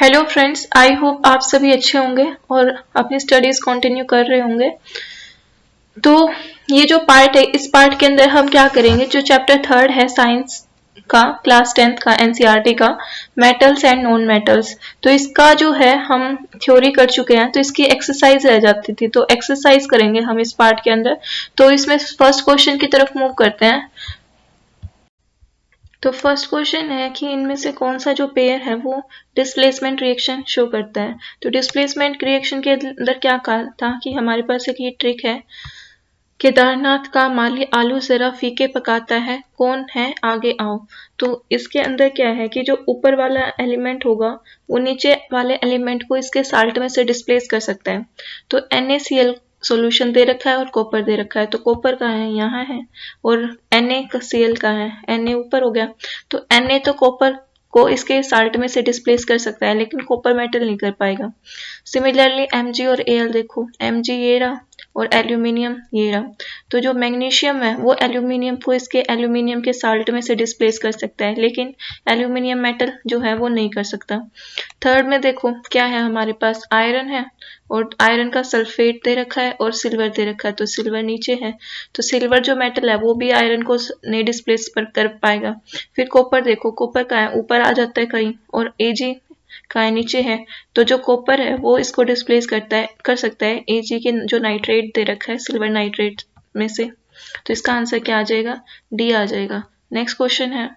Hello friends, I hope आप सभी अच्छे होंगे और अपनी स्टडीज कंटिन्यू कर रहे होंगे। तो ये जो पार्ट है, इस पार्ट के अंदर हम क्या करेंगे, जो चैप्टर 3 है साइंस का, क्लास 10th का एनसीईआरटी का, मेटल्स एंड नॉन मेटल्स। तो इसका जो है हम थ्योरी कर चुके हैं, तो इसकी एक्सरसाइज रह जाती थी, तो एक्सरसाइज करेंगे हम इस पार्ट के अंदर। तो इसमें फर्स्ट क्वेश्चन की तरफ मूव करते हैं। तो फर्स्ट क्वेश्चन है कि इनमें से कौन सा जो पेयर है वो डिस्प्लेसमेंट रिएक्शन शो करता है। तो डिस्प्लेसमेंट रिएक्शन के अंदर क्या कहा था कि हमारे पास एक ये ट्रिक है, केदारनाथ का माली आलू जरा फीके पकाता है, कौन है आगे आओ। तो इसके अंदर क्या है कि जो ऊपर वाला एलिमेंट होगा वो नीचे वाले एलिमेंट को इसके साल्ट में से डिस्प्लेस कर सकता है। तो NaCl सॉल्यूशन दे रखा है और कॉपर दे रखा है। तो कॉपर कहाँ है, यहाँ है, और NaCl कहाँ है, Na ऊपर हो गया। तो Na तो कॉपर को इसके साल्ट में से डिस्प्लेस कर सकता है, लेकिन कॉपर मेटल नहीं कर पाएगा। सिमिलरली Mg और Al देखो, Mg ये रहा और एल्यूमिनियम ये रहा। तो जो मैग्नीशियम है वो एल्यूमिनियम को इसके एल्यूमिनियम के साल्ट में से डिस्प्लेस कर सकता है, लेकिन एल्यूमिनियम मेटल जो है वो नहीं कर सकता। थर्ड में देखो क्या है, हमारे पास आयरन है और आयरन का सल्फेट दे रखा है और सिल्वर दे रखा है। तो सिल्वर नीचे है, तो सिल्वर जो मेटल है वो भी आयरन को नहीं डिस्प्लेस कर पाएगा। फिर कॉपर देखो, कॉपर का है ऊपर आ जाता है कहीं, और Ag का नीचे है। तो जो कॉपर है वो इसको डिस्प्लेस कर सकता है Ag के जो नाइट्रेट दे रखा है सिल्वर नाइट्रेट में से। तो इसका आंसर क्या आ जाएगा, डी आ जाएगा। नेक्स्ट क्वेश्चन है,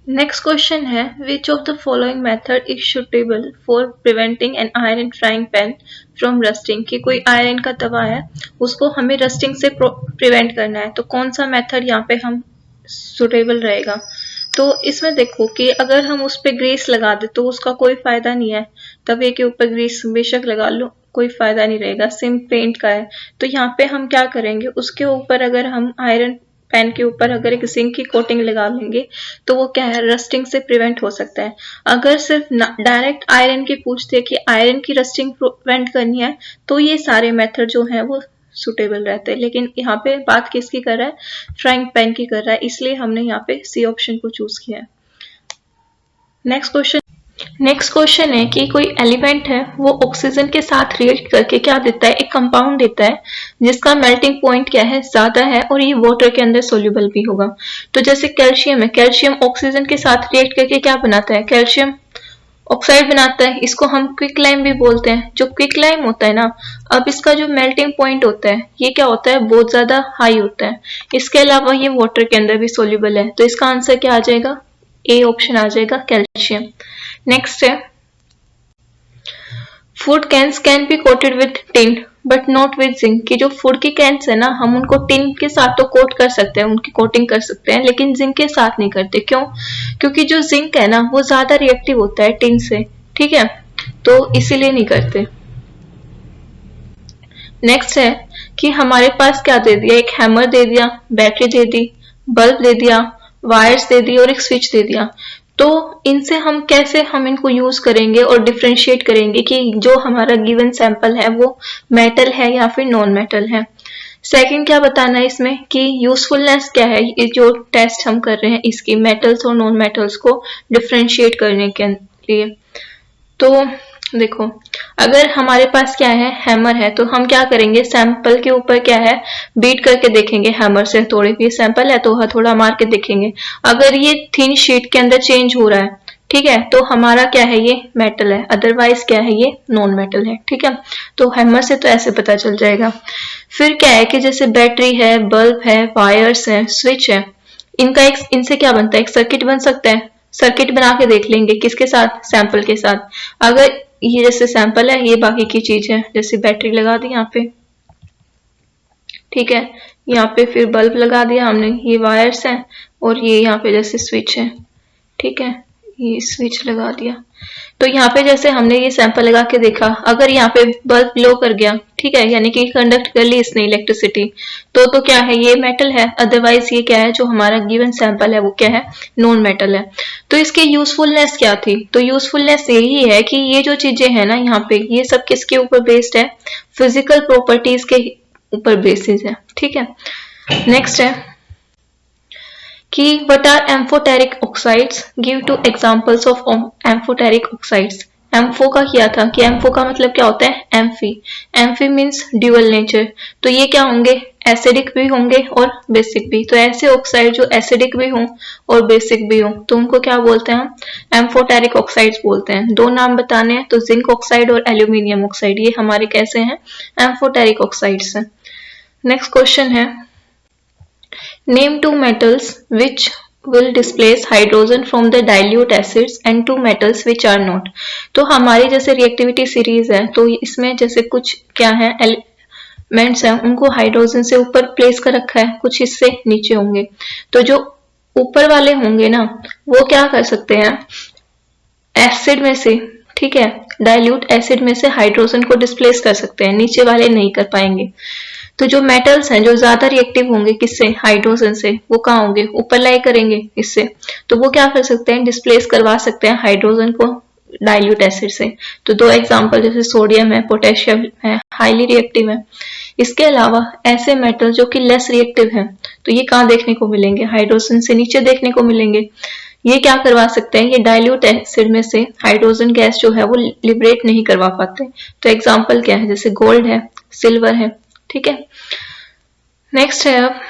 नेक्स्ट क्वेश्चन है, which of the following method is suitable for preventing an iron frying pan from rusting. कि कोई आयरन का तवा है उसको हमें रस्टिंग से प्रिवेंट करना है, तो कौन सा मेथड यहाँ पे हम सुटेबल रहेगा। तो इसमें देखो कि अगर हम उस पर ग्रीस लगा दे तो उसका कोई फायदा नहीं है, तवे के ऊपर ग्रीस बेशक लगा लो कोई फायदा नहीं रहेगा, सिम पेंट का है। तो यहाँ पे हम क्या करेंगे, उसके ऊपर अगर हम आयरन पैन के ऊपर अगर एक जिंक की कोटिंग लगा लेंगे तो वो क्या है, रस्टिंग से प्रिवेंट हो सकता है। अगर सिर्फ डायरेक्ट आयरन की पूछते कि आयरन की रस्टिंग प्रिवेंट करनी है तो ये सारे मेथड जो है वो सुटेबल रहते हैं, लेकिन यहाँ पे बात किसकी कर रहा है, फ्राइंग पैन की कर रहा है, इसलिए हमने यहाँ पे सी ऑप्शन को चूज किया है। नेक्स्ट क्वेश्चन है कि कोई एलिमेंट है वो ऑक्सीजन के साथ रिएक्ट करके क्या देता है, एक कंपाउंड देता है जिसका मेल्टिंग पॉइंट क्या है, ज्यादा है, और ये वाटर के अंदर सोल्यूबल भी होगा। तो जैसे कैल्शियम है, कैल्शियम ऑक्सीजन के साथ रिएक्ट करके क्या बनाता है, कैल्शियम ऑक्साइड बनाता है। इसको हम क्विक लाइम भी बोलते हैं। जो क्विक लाइम होता है ना, अब इसका जो मेल्टिंग पॉइंट होता है ये क्या होता है, बहुत ज्यादा हाई होता है। इसके अलावा ये वाटर के अंदर भी सोल्यूबल है। तो इसका आंसर क्या आ जाएगा, ए ऑप्शन आ जाएगा, कैल्शियम। नेक्स्ट है, food cans can be coated with tin but not with zinc. की जो फूड की कैंस है ना, हम उनको टिन के साथ तो कोट कर सकते हैं, उनकी कोटिंग कर सकते हैं, लेकिन जिंक के साथ नहीं करते। क्यों, क्योंकि जो जिंक है ना वो ज्यादा रिएक्टिव होता है टिन से, ठीक है, तो इसीलिए नहीं करते। नेक्स्ट है कि हमारे पास क्या दे दिया, एक हैमर दे दिया, बैटरी दे दी, बल्ब दे दिया, वायर्स दे दी और एक स्विच दे दिया। तो इनसे हम कैसे हम इनको यूज करेंगे और डिफ्रेंशिएट करेंगे कि जो हमारा गिवन सैंपल है वो मेटल है या फिर नॉन मेटल है। सेकंड क्या बताना है इसमें कि यूजफुलनेस क्या है, ये जो टेस्ट हम कर रहे हैं इसकी मेटल्स और नॉन मेटल्स को डिफ्रेंशिएट करने के लिए। तो देखो, अगर हमारे पास क्या है, हैमर है, तो हम क्या करेंगे, सैंपल के ऊपर क्या है, बीट करके देखेंगे हैमर से। थोड़े ये सैंपल है तो हथौड़ा मार के देखेंगे, अगर ये थिन शीट के अंदर चेंज हो रहा है, ठीक है, तो हमारा क्या है, ये मेटल है, अदरवाइज क्या है, ये नॉन मेटल है, ठीक है। तो हैमर से तो ऐसे पता चल जाएगा। फिर क्या है कि जैसे बैटरी है, बल्ब है, वायर्स है, स्विच है, इनसे क्या बनता है, एक सर्किट बन सकता है। सर्किट बना के देख लेंगे किसके साथ, सैंपल के साथ। अगर ये जैसे सैंपल है, ये बाकी की चीज है, जैसे बैटरी लगा दी यहाँ पे, ठीक है, यहाँ पे फिर बल्ब लगा दिया हमने, ये वायर्स हैं, और ये यहाँ पे जैसे स्विच है, ठीक है, ये स्विच लगा दिया। तो यहाँ पे जैसे हमने ये सैंपल लगा के देखा, अगर यहाँ पे बल्ब ग्लो कर गया, ठीक है, यानी कि कंडक्ट कर ली इसने इलेक्ट्रिसिटी, तो क्या है, ये मेटल है, अदरवाइज ये क्या है, जो हमारा गिवन सैंपल है वो क्या है, नॉन मेटल है। तो इसकी यूजफुलनेस क्या थी, तो यूजफुलनेस यही है कि ये जो चीजें है ना यहाँ पे, ये सब किसके ऊपर बेस्ड है, फिजिकल प्रॉपर्टीज के ऊपर बेसिस है, ठीक है। नेक्स्ट है कि what are amphoteric oxides, give two examples of amphoteric oxides. Ampho का किया था कि एम्फो का मतलब क्या होता है, amphi. Amphi means dual nature, तो ये क्या होंगे, एसिडिक भी होंगे और बेसिक भी। तो ऐसे ऑक्साइड जो एसिडिक भी हों और बेसिक भी हों तो उनको क्या बोलते हैं हम, एम्फोटेरिक ऑक्साइड्स बोलते हैं। दो नाम बताने हैं तो जिंक ऑक्साइड और एल्यूमिनियम ऑक्साइड, ये हमारे कैसे हैं, एम्फोटेरिक ऑक्साइड्स हैं। नेक्स्ट क्वेश्चन है, name two metals which will displace hydrogen from the dilute acids and two metals which are not। तो हमारी जैसे रिएक्टिविटी सीरीज है तो इसमें जैसे कुछ क्या है, एलिमेंट्स हैं उनको हाइड्रोजन से ऊपर प्लेस कर रखा है, कुछ हिस्से नीचे होंगे। तो जो ऊपर वाले होंगे ना वो क्या कर सकते हैं, एसिड में से, ठीक है, डाइल्यूट एसिड में से हाइड्रोजन को डिस्प्लेस कर सकते हैं, नीचे वाले नहीं कर पाएंगे। तो जो मेटल्स हैं जो ज्यादा रिएक्टिव होंगे किससे, हाइड्रोजन से, वो कहाँ होंगे, ऊपर लाई करेंगे इससे, तो वो क्या कर सकते हैं, डिस्प्लेस करवा सकते हैं हाइड्रोजन को डाइल्यूट एसिड से। तो दो एग्जांपल जैसे सोडियम है, पोटेशियम है, हाईली रिएक्टिव है। इसके अलावा ऐसे मेटल जो कि लेस रिएक्टिव है तो ये कहाँ देखने को मिलेंगे, हाइड्रोजन से नीचे देखने को मिलेंगे। ये क्या करवा सकते हैं, ये डाइल्यूट एसिड में से हाइड्रोजन गैस जो है वो लिबरेट नहीं करवा पाते। तो एग्जांपल क्या है, जैसे गोल्ड है, सिल्वर है, ठीक है। नेक्स्ट है अब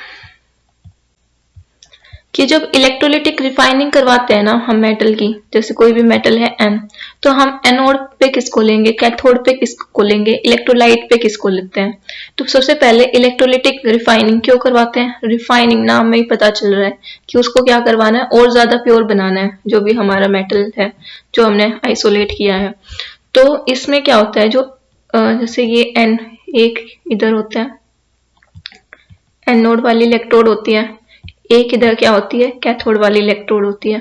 कि जब इलेक्ट्रोलिटिक रिफाइनिंग करवाते हैं ना हम मेटल की, जैसे कोई भी मेटल है एन, तो हम एनोड पे किसको लेंगे, कैथोड पे किसको लेंगे, इलेक्ट्रोलाइट पे किसको लेते हैं। तो सबसे पहले इलेक्ट्रोलिटिक रिफाइनिंग क्यों करवाते हैं, रिफाइनिंग नाम में ही पता चल रहा है कि उसको क्या करवाना है, और ज्यादा प्योर बनाना है जो भी हमारा मेटल है जो हमने आइसोलेट किया है। तो इसमें क्या होता है, जो जैसे ये एन एक इधर होता है, एनोड वाली इलेक्ट्रोड होती है, एक इधर क्या होती है, कैथोड वाली इलेक्ट्रोड होती है,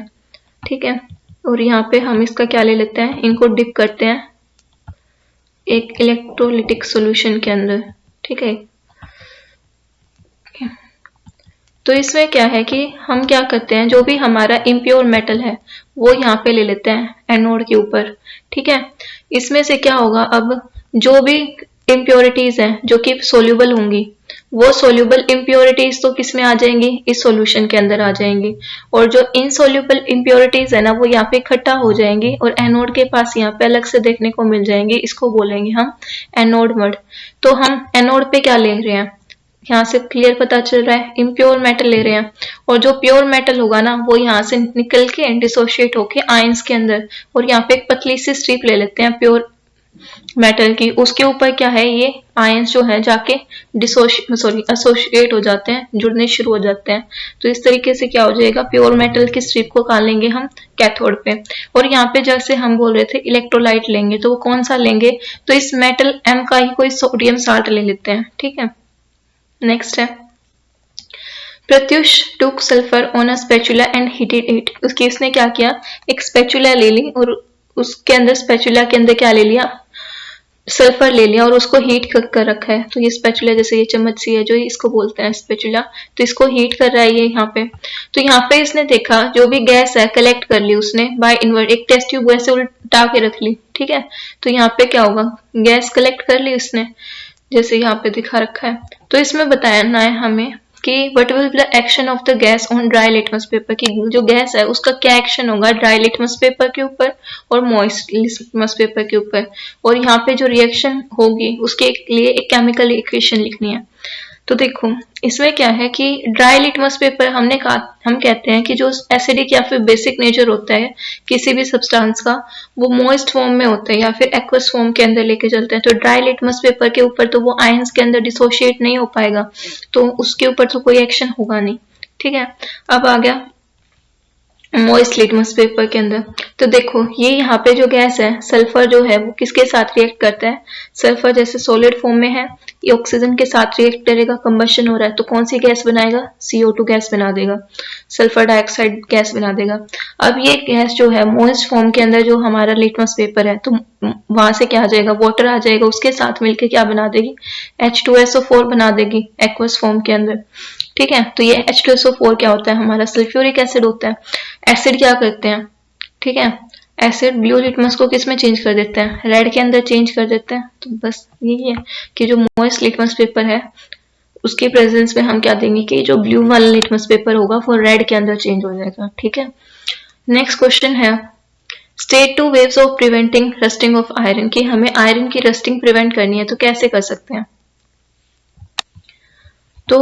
ठीक है। और यहाँ पे हम इसका क्या ले लेते हैं, इनको डिप करते हैं एक इलेक्ट्रोलिटिक सॉल्यूशन के अंदर, ठीक है। तो इसमें क्या है कि हम क्या करते हैं, जो भी हमारा इम्प्योर मेटल है वो यहाँ पे ले लेते हैं एनोड के ऊपर, ठीक है। इसमें से क्या होगा, अब जो भी इम्प्योरिटीज हैं जो कि सोल्यूबल होंगी, वो सोल्यूबल इम्प्योरिटीज तो किस में आ जाएंगी, इस सॉल्यूशन के अंदर आ जाएंगी। और जो इनसोल्यूबल इम्प्योरिटीज है ना वो यहाँ पे इकट्ठा हो जाएंगी और एनोड के पास यहाँ पे अलग से देखने को मिल जाएंगी, इसको बोलेंगे हम एनोड मड। तो हम एनोड पे क्या ले रहे हैं, यहाँ से क्लियर पता चल रहा है, इम्प्योर मेटल ले रहे हैं। और जो प्योर मेटल होगा ना वो यहाँ से निकल के डिसोशिएट होके आयंस के अंदर, और यहाँ पे एक पतली सी स्ट्रिप ले लेते हैं प्योर मेटल की, उसके ऊपर क्या है, ये आयंस जो है जाके एसोसिएट हो जाते हैं, जुड़ने शुरू हो जाते हैं। तो इस तरीके से क्या हो जाएगा, प्योर मेटल की स्ट्रिप को कहाँ लेंगे हम, कैथोड पे। और यहाँ पे जैसे हम बोल रहे थे इलेक्ट्रोलाइट लेंगे, तो वो कौन सा लेंगे, तो इस मेटल एम का ही कोई सोडियम साल्ट ले लेते हैं, ठीक है। नेक्स्ट है, प्रत्युष टूक sulphur on a spatula and heated it. उसकी इसने क्या किया, एक स्पैचुला ले ली और उसके अंदर, स्पैचुला के अंदर क्या ले लिया, सल्फर ले लिया और उसको हीट कर रखा है। तो ये स्पैचुला, जैसे ये चम्मच सी है जो इसको बोलते हैं स्पैचुला, तो इसको हीट कर रहा है ये यहाँ पे। तो यहाँ पे इसने देखा जो भी गैस है कलेक्ट कर ली उसने बाय इनवर्ट, एक टेस्ट ट्यूब ऐसे उल्टा के रख ली, ठीक है। तो यहाँ पे क्या होगा, गैस कलेक्ट कर ली उसने, जैसे यहाँ पे दिखा रखा है। तो इसमें बताना है हमें कि what will be the action of the gas on dry litmus paper, की जो गैस है उसका क्या एक्शन होगा ड्राई लिटमस पेपर के ऊपर और मॉइस्ट लिटमस पेपर के ऊपर। और यहाँ पे जो रिएक्शन होगी उसके लिए एक केमिकल इक्वेशन लिखनी है। तो देखो इसमें क्या है कि ड्राई लिटमस पेपर हमने कहा, हम कहते हैं कि जो एसिडिक या फिर बेसिक नेचर होता है किसी भी सब्सटेंस का, वो मॉइस्ट फॉर्म में होता है या फिर एक्वस फॉर्म के अंदर लेके चलते हैं। तो ड्राई लिटमस पेपर के ऊपर तो वो आयंस के अंदर डिसोशिएट नहीं हो पाएगा, तो उसके ऊपर तो कोई एक्शन होगा नहीं, ठीक है। अब आ गया मॉइस्ट लिटमस पेपर के अंदर। तो देखो ये यहाँ पे जो गैस है सल्फर जो है वो किसके साथ रिएक्ट करता है, सल्फर जैसे सॉलिड फॉर्म में है, ये ऑक्सीजन के साथ रिएक्ट करेगा, कंबशन हो रहा है, तो कौन सी गैस बनाएगा, CO2 गैस बना देगा, सल्फर डाइऑक्साइड गैस बना देगा। अब ये गैस जो है मॉइस्ट फॉर्म के अंदर जो हमारा लिटमस पेपर है, तो वहां से क्या आ जाएगा, वाटर आ जाएगा, उसके साथ मिलकर क्या बना देगी, H2SO4 बना देगी एक्वस फॉर्म के अंदर, ठीक है। तो ये H2SO4 क्या होता है, हमारा सल्फ्यूरिक एसिड होता है। एसिड क्या करते हैं, ठीक है, एसिड ब्लू लिटमस को किस में चेंज कर देते हैं, रेड के अंदर चेंज कर देते हैं। तो बस यही है कि जो मॉइस्ट लिटमस पेपर है उसके प्रेजेंस में हम क्या देंगे कि जो ब्लू वाला लिटमस पेपर होगा वो रेड के अंदर चेंज हो जाएगा। ठीक है, नेक्स्ट क्वेश्चन है state two waves of preventing rusting of iron, कि हमें आयरन की रस्टिंग प्रिवेंट करनी है तो कैसे कर सकते हैं। तो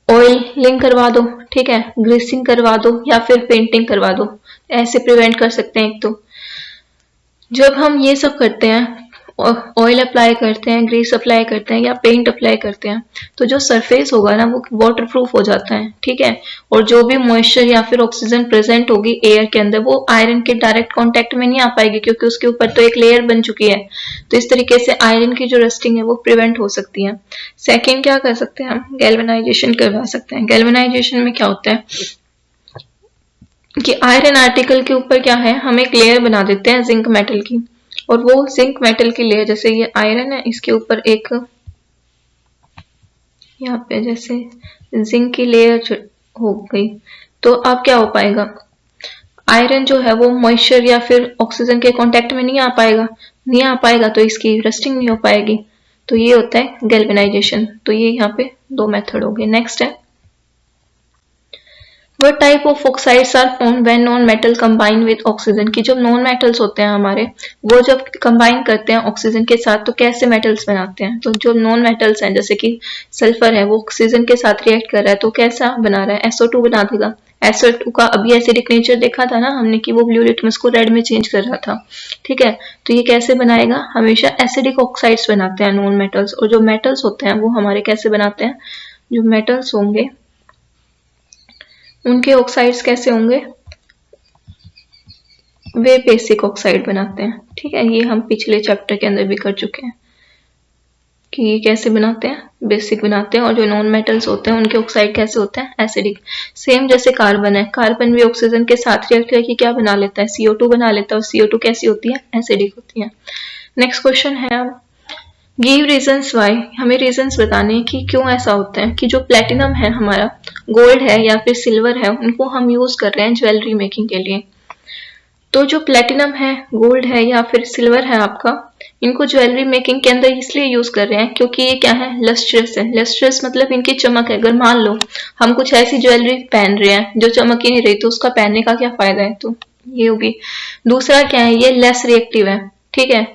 ऑयलिंग करवा दो, ठीक है, ग्रीसिंग करवा दो या फिर पेंटिंग करवा दो, ऐसे प्रिवेंट कर सकते हैं। एक तो जब हम ये सब करते हैं, ऑयल अप्लाई करते हैं, ग्रीस अप्लाई करते हैं या पेंट अप्लाई करते हैं, तो जो सरफेस होगा ना वो वाटर प्रूफ हो जाता है। ठीक है, और जो भी मॉइस्चर या फिर ऑक्सीजन प्रेजेंट होगी एयर के अंदर वो आयरन के डायरेक्ट कांटेक्ट में नहीं आ पाएगी, क्योंकि उसके ऊपर तो एक लेयर बन चुकी है। तो इस तरीके से आयरन की जो रस्टिंग है वो प्रिवेंट हो सकती है। सेकेंड क्या कर सकते हैं, हम गैल्वेनाइजेशन करवा सकते हैं। गैल्वेनाइजेशन में क्या होता है कि आयरन आर्टिकल के ऊपर क्या है, हम एक लेयर बना देते हैं जिंक मेटल की, और वो जिंक मेटल की लेयर, जैसे ये आयरन है इसके ऊपर एक यहाँ पे जैसे जिंक की लेयर हो गई, तो अब क्या हो पाएगा, आयरन जो है वो मॉइस्चर या फिर ऑक्सीजन के कांटेक्ट में नहीं आ पाएगा, तो इसकी रस्टिंग नहीं हो पाएगी। तो ये होता है गैल्वेनाइजेशन। तो ये यहाँ पे दो मेथड हो गए। नेक्स्ट है What type of oxides are formed when non-metal combine with oxygen, कि जब नॉन मेटल्स होते हैं हमारे, वो जब कंबाइन करते हैं ऑक्सीजन के साथ तो कैसे मेटल्स बनाते हैं। तो जो नॉन मेटल्स हैं जैसे कि सल्फर है, वो ऑक्सीजन के साथ रिएक्ट कर रहा है तो कैसा बना रहा है, SO2 बना देगा। SO2 का अभी एसिडिक नेचर देखा था ना हमने कि वो ब्लू लिटमस को रेड में चेंज कर रहा था। ठीक है, तो ये कैसे बनाएगा, हमेशा एसिडिक ऑक्साइड्स बनाते हैं नॉन मेटल्स। और जो मेटल्स होते हैं वो हमारे कैसे बनाते हैं, जो मेटल्स होंगे उनके ऑक्साइड्स कैसे होंगे, वे बेसिक ऑक्साइड बनाते हैं। ठीक है, ये हम पिछले चैप्टर के अंदर भी कर चुके हैं कि ये कैसे बनाते हैं, बेसिक बनाते हैं। और जो नॉन मेटल्स होते हैं उनके ऑक्साइड कैसे होते हैं, एसिडिक। सेम जैसे कार्बन है, कार्बन भी ऑक्सीजन के साथ रिएक्ट करके क्या बना लेता है, CO2 बना लेता है, और CO2 कैसी होती है, एसिडिक होती है। नेक्स्ट क्वेश्चन है अब गिव रीजंस वाई, हमें रीजंस बताने हैं कि क्यों ऐसा होता है कि जो प्लेटिनम है हमारा, गोल्ड है या फिर सिल्वर है, उनको हम यूज कर रहे हैं ज्वेलरी मेकिंग के लिए। तो जो प्लेटिनम है, गोल्ड है या फिर सिल्वर है आपका, इनको ज्वेलरी मेकिंग के अंदर इसलिए यूज कर रहे हैं क्योंकि ये क्या है, लस्ट्रस है। लस्ट्रस मतलब इनकी चमक है। अगर मान लो हम कुछ ऐसी ज्वेलरी पहन रहे हैं जो चमक ही नहीं रही, तो उसका पहनने का क्या फायदा है, तो ये होगी। दूसरा क्या है, ये लेस रिएक्टिव है। ठीक है,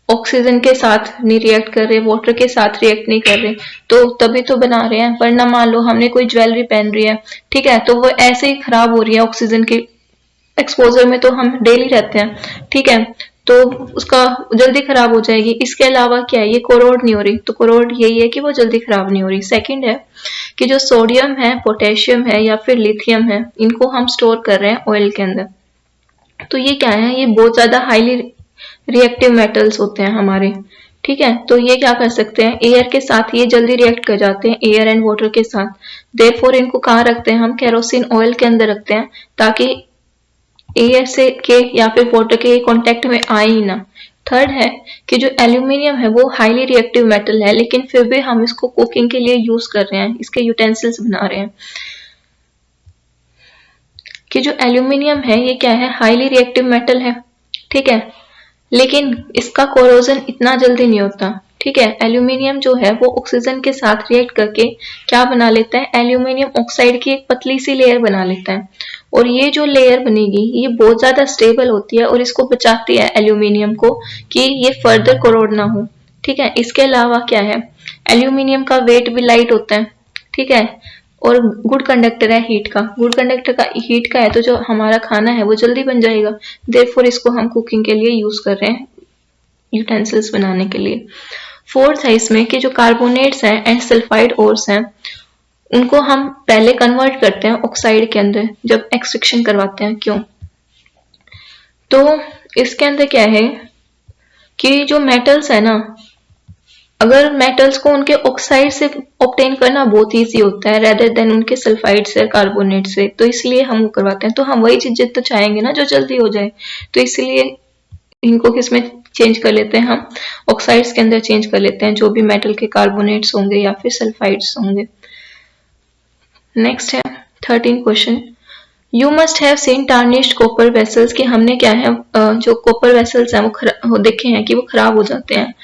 ऑक्सीजन के साथ नहीं रिएक्ट कर रहे, वाटर के साथ रिएक्ट नहीं कर रहे, तो तभी तो बना रहे हैं। वरना मान लो हमने कोई ज्वेलरी पहन रही है, ठीक है, तो वो ऐसे ही खराब हो रही है ऑक्सीजन के एक्सपोजर में, तो हम डेली रहते हैं, ठीक है, तो उसका जल्दी खराब हो जाएगी। इसके अलावा क्या है, ये कोरोड नहीं हो रही, तो कोरोड यही है कि वो जल्दी खराब नहीं हो रही। सेकंड है कि जो सोडियम है, पोटेशियम है या फिर लिथियम है, इनको हम स्टोर कर रहे हैं ऑयल के अंदर। तो ये क्या है, ये बहुत ज्यादा हाईली रिएक्टिव मेटल्स होते हैं हमारे। ठीक है, तो ये क्या कर सकते हैं, एयर के साथ ये जल्दी रिएक्ट कर जाते हैं, एयर एंड वाटर के साथ। देयरफॉर इनको कहाँ रखते हैं हम, केरोसिन ऑयल के अंदर रखते हैं, ताकि एयर से के या फिर वाटर के कांटेक्ट में आए ही ना। थर्ड है कि जो एल्यूमिनियम है वो हाईली रिएक्टिव मेटल है, लेकिन फिर भी हम इसको कुकिंग के लिए यूज कर रहे हैं, इसके यूटेंसिल्स बना रहे हैं। कि जो एल्यूमिनियम है ये क्या है, हाईली रिएक्टिव मेटल है। ठीक है, लेकिन इसका कोरोजन इतना जल्दी नहीं होता। ठीक है, एल्यूमिनियम जो है वो ऑक्सीजन के साथ रिएक्ट करके क्या बना लेता है, एल्यूमिनियम ऑक्साइड की एक पतली सी लेयर बना लेता है। और ये जो लेयर बनेगी ये बहुत ज्यादा स्टेबल होती है और इसको बचाती है एल्यूमिनियम को कि ये फर्दर कोरोड ना हो। ठीक है, इसके अलावा क्या है, एल्यूमिनियम का वेट भी लाइट होता है। ठीक है, और गुड कंडक्टर है हीट का, गुड कंडक्टर का हीट का है, तो जो हमारा खाना है वो जल्दी बन जाएगा। देयरफॉर इसको हम कुकिंग के लिए यूज कर रहे हैं, यूटेंसिल्स बनाने के लिए। फोर्थ है इसमें कि जो कार्बोनेट्स हैं एंड सल्फाइड ओर्स हैं, उनको हम पहले कन्वर्ट करते हैं ऑक्साइड के अंदर जब एक्सट्रैक्शन करवाते हैं। क्यों, तो इसके अंदर क्या है कि जो मेटल्स है ना, अगर मेटल्स को उनके ऑक्साइड से ऑब्टेन करना बहुत ईजी होता है रेदर देन उनके सल्फाइड से, कार्बोनेट से, तो इसलिए हम वो करवाते हैं। तो हम वही चीज तो चाहेंगे ना जो जल्दी हो जाए, तो इसलिए इनको किसमें चेंज कर लेते हैं, हम ऑक्साइड्स के अंदर चेंज कर लेते हैं, जो भी मेटल के कार्बोनेट्स होंगे या फिर सल्फाइड्स होंगे। नेक्स्ट है 13 question, you must have seen tarnished copper vessels, कि हमने क्या है जो कॉपर वेसल्स हैं वो देखे हैं कि वो खराब हो जाते हैं।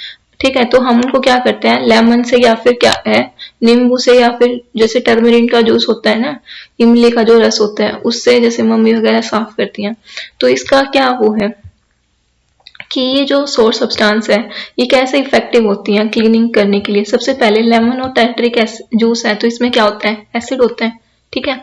ठीक है, तो हम उनको क्या करते हैं, लेमन से या फिर क्या है, नींबू से, या फिर जैसे टर्मरिन का जूस होता है ना, इमली का जो रस होता है उससे जैसे मम्मी वगैरह साफ करती हैं। तो इसका क्या वो है कि ये जो सोर्स सब्सटेंस है ये कैसे इफेक्टिव होती हैं क्लीनिंग करने के लिए। सबसे पहले लेमन और टर्मरिक जूस है तो इसमें क्या होता है, एसिड होता है, ठीक है,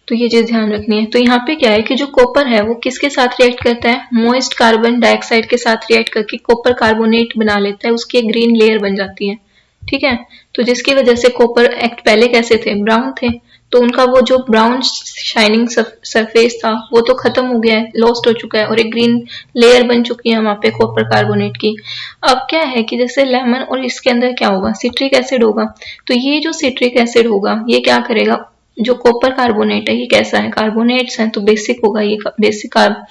तो ये चीज ध्यान रखनी है। तो यहाँ पे क्या है कि जो कॉपर है वो किसके साथ रिएक्ट करता है, मॉइस्ट कार्बन डाइऑक्साइड के साथ रिएक्ट करके कॉपर कार्बोनेट बना लेता है, उसकी एक ग्रीन लेयर बन जाती है, ठीक है। तो जिसकी वजह से कॉपर एक्ट पहले कैसे थे, ब्राउन थे, तो उनका वो जो ब्राउन शाइनिंग सरफेस था वो तो खत्म हो गया है, लॉस्ट हो चुका है, और एक ग्रीन लेयर बन चुकी है वहां पे कॉपर कार्बोनेट की। अब क्या है कि जैसे लेमन और इसके अंदर क्या होगा, सिट्रिक एसिड होगा, तो ये जो सिट्रिक एसिड होगा ये क्या करेगा, जो कॉपर कार्बोनेट है ये कैसा है, कार्बोनेट्स है तो बेसिक होगा, ये बेसिक कार्ब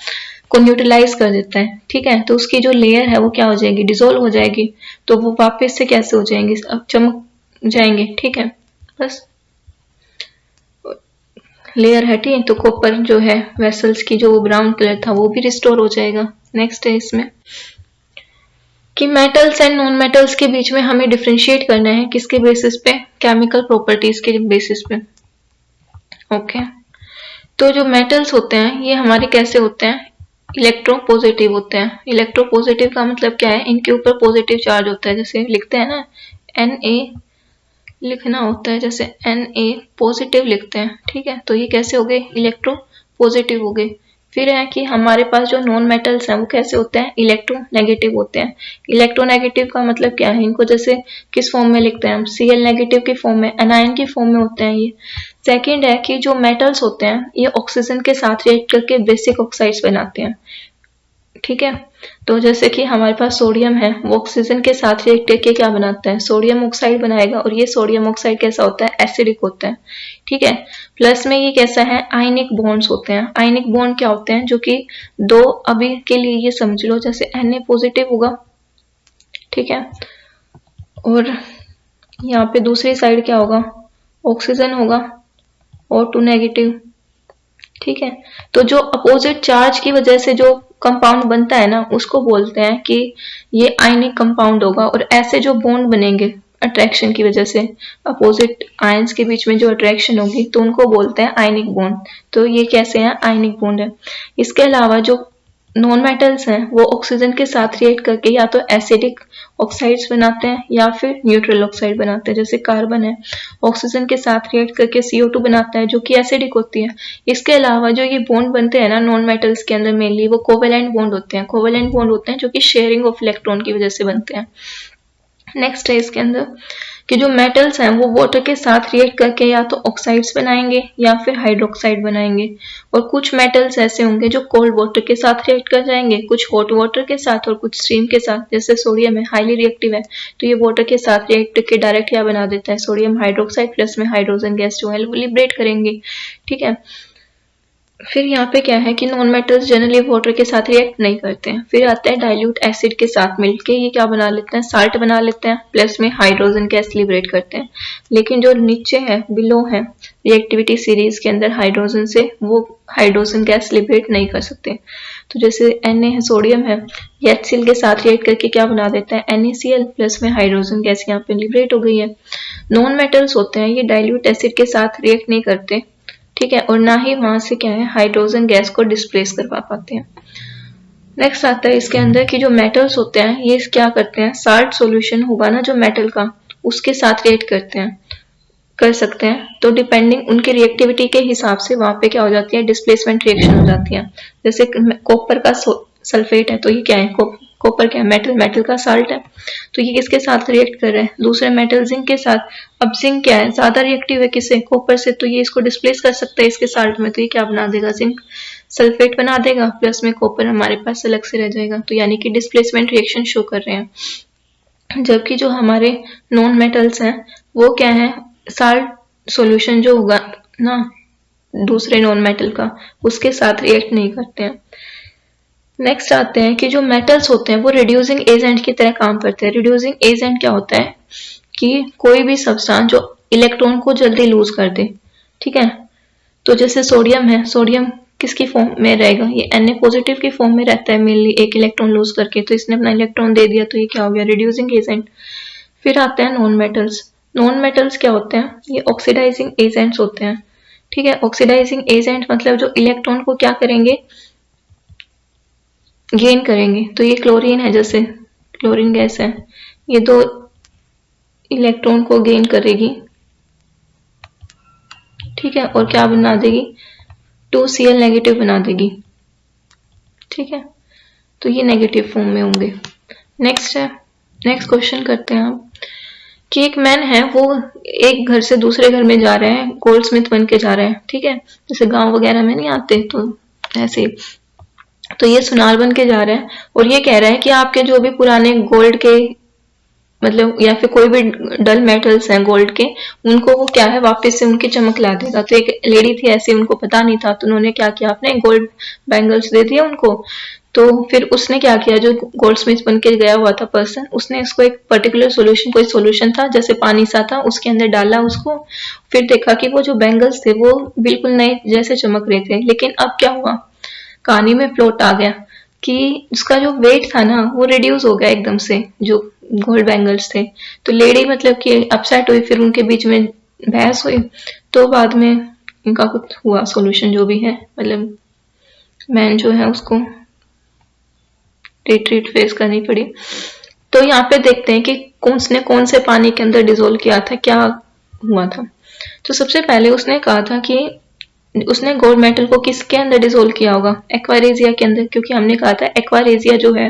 को न्यूट्रलाइज कर देता है, ठीक है। तो उसकी जो लेयर है वो क्या हो जाएगी, डिसॉल्व हो जाएगी, तो वो वापस से कैसे हो जाएंगे, चमक जाएंगे, ठीक है। बस लेयर हटी तो कॉपर जो है वेसल्स की जो ब्राउन कलर था वो भी रिस्टोर हो जाएगा। नेक्स्ट है इसमें कि मेटल्स एंड नॉन मेटल्स के बीच में हमें डिफरेंशिएट करना है, किसके बेसिस पे, केमिकल प्रॉपर्टीज के बेसिस पे, ओके। तो जो मेटल्स होते हैं ये हमारे कैसे होते हैं, इलेक्ट्रोपॉजिटिव होते हैं। इलेक्ट्रोपॉजिटिव का मतलब क्या है, इनके ऊपर पॉजिटिव चार्ज होता है, जैसे लिखते हैं ना Na लिखना होता है, जैसे Na पॉजिटिव लिखते हैं, ठीक है। तो ये कैसे हो गए, इलेक्ट्रो पॉजिटिव हो गए। फिर है कि हमारे पास जो नॉन मेटल्स हैं वो कैसे होते हैं, इलेक्ट्रोनेगेटिव होते हैं। इलेक्ट्रोनेगेटिव का मतलब क्या है, इनको जैसे किस फॉर्म में लिखते हैं हम, Cl नेगेटिव की फॉर्म में, एनायन की फॉर्म में होते हैं ये। सेकेंड है कि जो मेटल्स होते हैं ये ऑक्सीजन के साथ रिएक्ट करके बेसिक ऑक्साइड्स बनाते हैं, ठीक है। तो जैसे कि हमारे पास सोडियम है, वो ऑक्सीजन के साथ रिएक्ट करके क्या बनाता है, सोडियम ऑक्साइड बनाएगा, और ये सोडियम ऑक्साइड कैसा होता है, एसिडिक होता है, ठीक है। प्लस में ये कैसा है, आयनिक बॉन्ड्स होते हैं। आयनिक बॉन्ड क्या होते हैं, जो कि दो, अभी के लिए ये समझ लो जैसे Na पॉजिटिव होगा, ठीक है, और यहाँ पे दूसरी साइड क्या होगा, ऑक्सीजन होगा, O2 नेगेटिव, ठीक है। तो जो अपोजिट चार्ज की वजह से जो कंपाउंड बनता है ना उसको बोलते हैं कि ये आयनिक कंपाउंड होगा, और ऐसे जो बॉन्ड बनेंगे अट्रैक्शन की वजह से, अपोजिट आयंस के बीच में जो अट्रैक्शन होगी तो उनको बोलते हैं आयनिक बॉन्ड। तो ये कैसे हैं, आयनिक बॉन्ड है। इसके अलावा जो नॉन मेटल्स हैं वो ऑक्सीजन के साथ रिएक्ट करके या तो एसिडिक ऑक्साइड्स बनाते हैं या फिर न्यूट्रल ऑक्साइड बनाते हैं, जैसे कार्बन है ऑक्सीजन के साथ रिएक्ट करके CO2 बनाता है जो कि एसिडिक होती है। इसके अलावा जो ये बॉन्ड बनते हैं ना नॉन मेटल्स के अंदर मेनली, वो कोवेलेंट बॉन्ड होते हैं। कोवेलेंट बॉन्ड होते हैं जो कि शेयरिंग ऑफ इलेक्ट्रॉन की वजह से बनते हैं। नेक्स्ट है इसके अंदर कि जो मेटल्स हैं वो वाटर के साथ रिएक्ट करके या तो ऑक्साइड्स बनाएंगे या फिर हाइड्रोक्साइड बनाएंगे, और कुछ मेटल्स ऐसे होंगे जो कोल्ड वाटर के साथ रिएक्ट कर जाएंगे, कुछ हॉट वाटर के साथ और कुछ स्टीम के साथ। जैसे सोडियम है, हाईली रिएक्टिव है, तो ये वाटर के साथ रिएक्ट करके डायरेक्ट क्या बना देता है, सोडियम हाइड्रोक्साइड प्लस में हाइड्रोजन गैस जो है वो लिबरेट करेंगे, ठीक है। फिर यहाँ पे क्या है कि नॉन मेटल्स जनरली वाटर के साथ रिएक्ट नहीं करते हैं। फिर आता है डाइल्यूट एसिड के साथ मिलके ये क्या बना लेते हैं, साल्ट बना लेते हैं, प्लस में हाइड्रोजन गैस लिबरेट करते हैं। लेकिन जो नीचे है, बिलो है रिएक्टिविटी सीरीज के अंदर हाइड्रोजन से, वो हाइड्रोजन गैस लिबरेट नहीं कर सकते। तो जैसे Na है, सोडियम है, ये HCl के साथ रिएक्ट करके क्या बना देता है, NaCl प्लस में हाइड्रोजन गैस यहाँ पे लिबरेट हो गई है। नॉन मेटल्स होते हैं ये डाइल्यूट एसिड के साथ रिएक्ट नहीं करते, ठीक है, और ना ही वहां से क्या है हाइड्रोजन गैस को डिस्प्लेस करवा पाते हैं। नेक्स्ट आता है इसके अंदर कि जो मेटल्स होते हैं ये क्या करते हैं, साल्ट सॉल्यूशन होगा ना जो मेटल का, उसके साथ रिएक्ट करते हैं, कर सकते हैं। तो डिपेंडिंग उनकी रिएक्टिविटी के हिसाब से वहां पे क्या हो जाती है, डिस्प्लेसमेंट रिएक्शन हो जाती है। जैसे कॉपर का सल्फेट है तो ये क्या है, कॉपर क्या है, मेटल, मेटल का साल्ट है, तो ये किसके साथ रिएक्ट कर रहा है, दूसरे मेटल जिंक के साथ। अब जिंक क्या है, ज्यादा रिएक्टिव है किससे, कॉपर से, तो ये इसको डिस्प्लेस कर सकता है इसके साल्ट में, तो ये क्या बना देगा, जिंक सल्फेट बना देगा, प्लस में कॉपर हमारे पास अलग से रह जाएगा। तो यानी कि डिस्प्लेसमेंट रिएक्शन शो कर रहे हैं। जबकि जो हमारे नॉन मेटल्स हैं वो क्या है, साल्ट सॉल्यूशन जो होगा ना दूसरे नॉन मेटल का, उसके साथ रिएक्ट नहीं करते हैं। नेक्स्ट आते हैं कि जो मेटल्स होते हैं वो रिड्यूसिंग एजेंट की तरह काम करते हैं। रिड्यूसिंग एजेंट क्या होता है कि कोई भी सब्सटेंस जो इलेक्ट्रॉन को जल्दी लूज कर दे, ठीक है। तो जैसे सोडियम है, सोडियम किसकी फॉर्म में रहेगा, ये Na पॉजिटिव की फॉर्म में रहता है मेनली, एक इलेक्ट्रॉन लूज करके, तो इसने अपना इलेक्ट्रॉन दे दिया, तो ये क्या हो गया, रिड्यूसिंग एजेंट। फिर आते हैं नॉन मेटल्स। नॉन मेटल्स क्या होते हैं, ये ऑक्सीडाइजिंग एजेंट्स होते हैं, ठीक है। ऑक्सीडाइजिंग एजेंट मतलब जो इलेक्ट्रॉन को क्या करेंगे, गेन करेंगे। तो ये क्लोरीन है, जैसे क्लोरीन गैस है, ये 2 इलेक्ट्रॉन को गेन करेगी, ठीक है, और क्या बना देगी, 2Cl नेगेटिव बना देगी, ठीक है। तो ये नेगेटिव फॉर्म में होंगे। नेक्स्ट है, नेक्स्ट क्वेश्चन करते हैं आप, कि एक मैन है, वो एक घर से दूसरे घर में जा रहे हैं, गोल्ड स्मिथ बन के जा रहे हैं, ठीक है, जैसे गांव वगैरह में नहीं आते, तो ऐसे। तो ये सुनार बन के जा रहे हैं, और ये कह रहा है कि आपके जो भी पुराने गोल्ड के मतलब या फिर कोई भी डल मेटल्स हैं गोल्ड के, उनको वो क्या है वापस से उनकी चमक ला देगा। तो एक लेडी थी ऐसे, उनको पता नहीं था, तो उन्होंने क्या किया, आपने गोल्ड बैंगल्स दे दिया उनको। तो फिर उसने क्या किया, जो गोल्ड स्मिथ बन के गया हुआ था पर्सन, उसने इसको एक पर्टिकुलर सोल्यूशन, कोई सोल्यूशन था जैसे पानी सा था, उसके अंदर डाला उसको, फिर देखा कि वो जो बैंगल्स थे वो बिल्कुल नए जैसे चमक रहे थे। लेकिन अब क्या हुआ, कहानी में प्लॉट आ गया कि उसका जो वेट था ना वो रिड्यूस हो गया एकदम से, जो गोल्ड बैंगल्स थे। तो लेडी मतलब कि अपसेट हुई, फिर उनके बीच में बहस हुई, तो बाद में इनका कुछ हुआ सॉल्यूशन जो भी है, मतलब मैन जो है उसको रिट्रीट फेस करनी पड़ी। तो यहाँ पे देखते हैं कि कौन से पानी के अंदर डिजोल्व किया था, क्या हुआ था। तो सबसे पहले उसने कहा था कि उसने गोल्ड मेटल को किसके अंदर डिसोल्व किया होगा, एक्वारेजिया के अंदर, क्योंकि हमने कहा था एक्वारेजिया जो है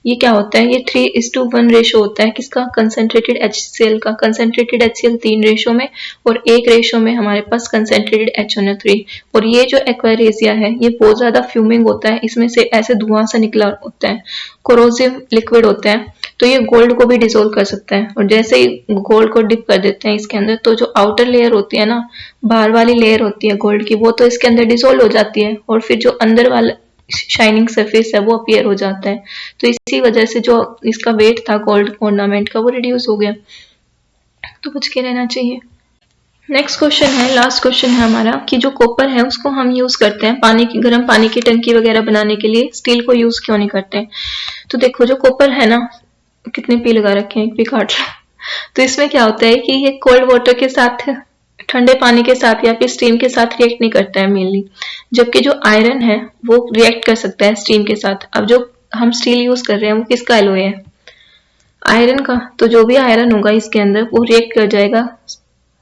ये क्या होता है, ये 3:1 रेशो होता है किसका, कंसेंट्रेटेड HCl का। कंसेंट्रेटेड HCl 3 रेशो में, और 1 रेशो में हमारे पास कंसेंट्रेटेड HNO3। और ये जो एक्वारेजिया है ये बहुत ज्यादा फ्यूमिंग होता है, इसमें से ऐसे धुआं सा निकला होता है, कोरोसिव लिक्विड होता है, तो ये गोल्ड को भी डिसोल्व कर सकता है। और जैसे ही गोल्ड को डिप कर देते हैं इसके अंदर, तो जो आउटर लेयर होती है ना, बाहर वाली लेयर होती है गोल्ड की, वो तो इसके अंदर डिसोल्व हो जाती है, और फिर जो अंदर वाला शाइनिंग सरफेस है वो अपीयर हो जाता है। तो इसी वजह से जो इसका वेट था गोल्ड ऑर्नामेंट का वो रिड्यूस हो गया। तो बच के रहना चाहिए। नेक्स्ट क्वेश्चन है, लास्ट क्वेश्चन है हमारा, कि जो कॉपर है उसको हम यूज करते हैं पानी की, गर्म पानी की टंकी वगैरह बनाने के लिए, स्टील को यूज क्यों नहीं करते। तो देखो जो कॉपर है ना, कितने पी लगा रखे हैं, एक भी काट लो। तो इसमें क्या होता है कि ये कोल्ड वाटर के साथ, ठंडे पानी के साथ या फिर स्टीम के साथ रिएक्ट नहीं करता है मेनली, जबकि जो आयरन है वो रिएक्ट कर सकता है स्टीम के साथ। अब जो हम स्टील यूज कर रहे हैं वो किसका एलॉय है, आयरन का। तो जो भी आयरन होगा इसके अंदर वो रिएक्ट कर जाएगा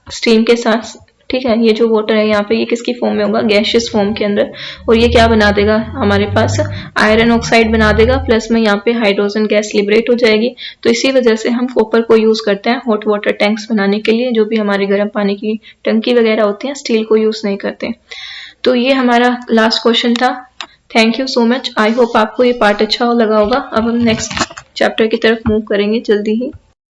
स्टीम के साथ, ठीक है। ये जो वाटर है यहाँ पे ये किसकी फॉर्म में होगा, गैशियस फॉर्म के अंदर, और ये क्या बना देगा हमारे पास, आयरन ऑक्साइड बना देगा, प्लस में यहाँ पे हाइड्रोजन गैस लिबरेट हो जाएगी। तो इसी वजह से हम कॉपर को यूज करते हैं हॉट वाटर टैंक्स बनाने के लिए, जो भी हमारे गर्म पानी की टंकी वगैरह होती है, स्टील को यूज नहीं करते। तो ये हमारा लास्ट क्वेश्चन था। Thank you so much, I hope आपको ये पार्ट अच्छा लगा होगा। अब हम नेक्स्ट चैप्टर की तरफ मूव करेंगे जल्दी ही।